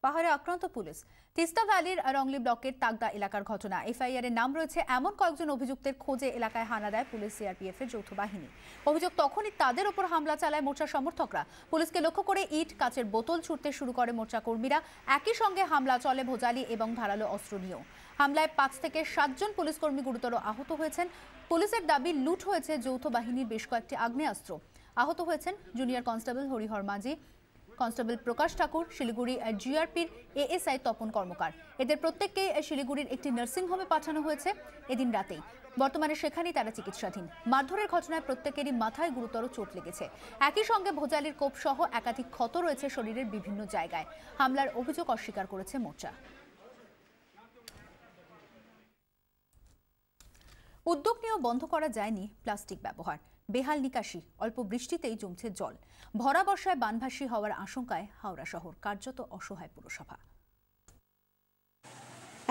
পাহাড়ে আক্রান্ত police. Teesta ভ্যালির wrongly ব্লকের তাগদা এলাকার ঘটনা। এফআইআর এর নাম রয়েছে এমন কয়েকজন অভিযুক্তের খোঁজে এলাকায় হানা দেয় পুলিশ, সিআরপিএফ এর যৌথ বাহিনী। অভিযোগ তখনই তাদের ওপর হামলা চালায় মোর্চার সমর্থকরা। পুলিশকে লক্ষ্য করে ইট, কাচের বোতল ছুড়তে শুরু করে মোর্চা কর্মীরা। একই সঙ্গে হামলা চলে ভোজালি এবং ধারালো অস্ত্র নিয়েও। হামলায় 5 থেকে 7 জন পুলিশ কর্মী গুরুতর আহত হয়েছেন। পুলিশের দাবি লুট হয়েছে যৌথ বাহিনীর বেশ কয়েকটি আগ্নেয়াস্ত্র। আহত হয়েছেন জুনিয়র কনস্টেবল হরিহর মাঝি, কনস্টেবল প্রকাশ ঠাকুর, শিলিগুড়ি জিআরপির এএসআই তপন কর্মকার। এদের প্রত্যেককেই শিলিগুড়ির একটি নার্সিং হোমে পাঠানো হয়েছে এদিন রাতেই। বর্তমানে সেখানেই তারা চিকিৎসাধীন। মারধরের ঘটনায় প্রত্যেকেরই মাথায় গুরুতর চোট লেগেছে। একই সঙ্গে ভোজালির কোপ সহ একাধিক ক্ষত রয়েছে শরীরের বিভিন্ন জায়গায়। হামলার অভিযোগ অস্বীকার করেছে মোর্চা। উদ্যোগ নিয়েও বন্ধ করা যায়নি প্লাস্টিক ব্যবহার। বেহাল নিকাশি, অল্প বৃষ্টিতেই জমছে জল। ভরা বর্ষায় বানভাসী হওয়ার আশঙ্কায় হাওড়া শহর, কার্যত অসহায় পুরসভা।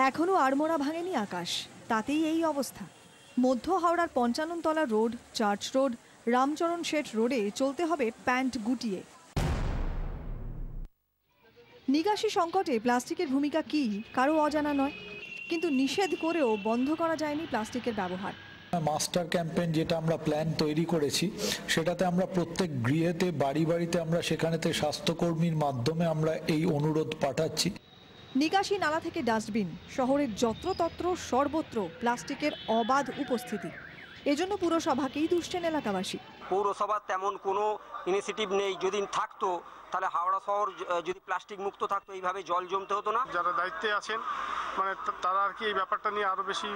এখনো আড়মোড়া ভাঙেনি আকাশ, তাতেই এই অবস্থা। মধ্য হাওড়ার 55 তলা road, church road, Ram Charan Seth রোডে চলতে হবে প্যান্ট গুটিয়ে। নিকাশি সংকটে প্লাস্টিকের ভূমিকা কি কারো অজানা নয়, কিন্তু নিষেধ করেও বন্ধ করা যায়নি প্লাস্টিকের ব্যবহার। মাস্টার ক্যাম্পেইন যেটা আমরা প্ল্যান তৈরি করেছি, সেটাতে আমরা প্রত্যেক গৃহেতে, বাড়ি বাড়িতে আমরা সেখানেতে স্বাস্থ্যকর্মীর মাধ্যমে আমরা এই অনুরোধ পাঠাচ্ছি। নিকাশি নালা থেকে ডাস্টবিন, শহরের যত্রতত্র সর্বত্র প্লাস্টিকের অবাধ উপস্থিতি। এজন্য পুরসভাকেই দুষছেন এলাকাবাসী। পৌরসভার তেমন কোনো ইনিশিয়েটিভ নেই। যদি থাকতো তাহলে হাওড়া শহর যদি প্লাস্টিক মুক্ত থাকতো এইভাবে জল জমতে হতো না। যারা দায়িত্বে আছেন মানে তারা আর কি এই ব্যাপারটা নিয়ে আরো বেশি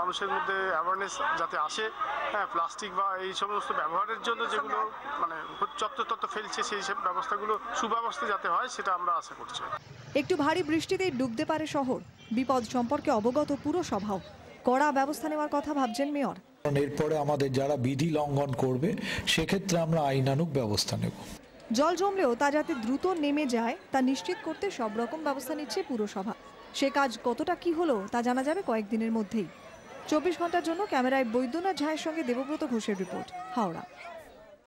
মানুষের মধ্যে অ্যাওয়ারনেস যাতে আসে। হ্যাঁ, প্লাস্টিক বা এই সমস্ত ব্যবহারের জন্য যেগুলো মানে যত্রতত্র ফেলছে, সেই সব ব্যবস্থাগুলো সুব্যবস্থা যাতে হয় সেটা আমরা আশা করছি। একটু ভারী বৃষ্টিতেই ডুবতে পারে শহর। বিপদ সম্পর্কে অবগত পুরসভাও। কড়া ব্যবস্থা নেওয়ার কথা ভাবছেন মেয়র। এরপরে আমাদের যারা বিধি লঙ্ঘন করবে সেক্ষেত্রে আমরা আইনানুগ ব্যবস্থা নেব। জল জমলেও তা যাতে দ্রুত নেমে যায় তা নিশ্চিত করতে সব রকম ব্যবস্থা নিচ্ছে পুরসভা। সে কাজ কতটা কি হলো তা জানা যাবে কয়েকদিনের মধ্যেই। 24 ঘন্টার জন্য ক্যামেরায় বৈদ্যনাথ ঝায়ের সঙ্গে দেবব্রত ঘোষের রিপোর্ট, হাওড়া।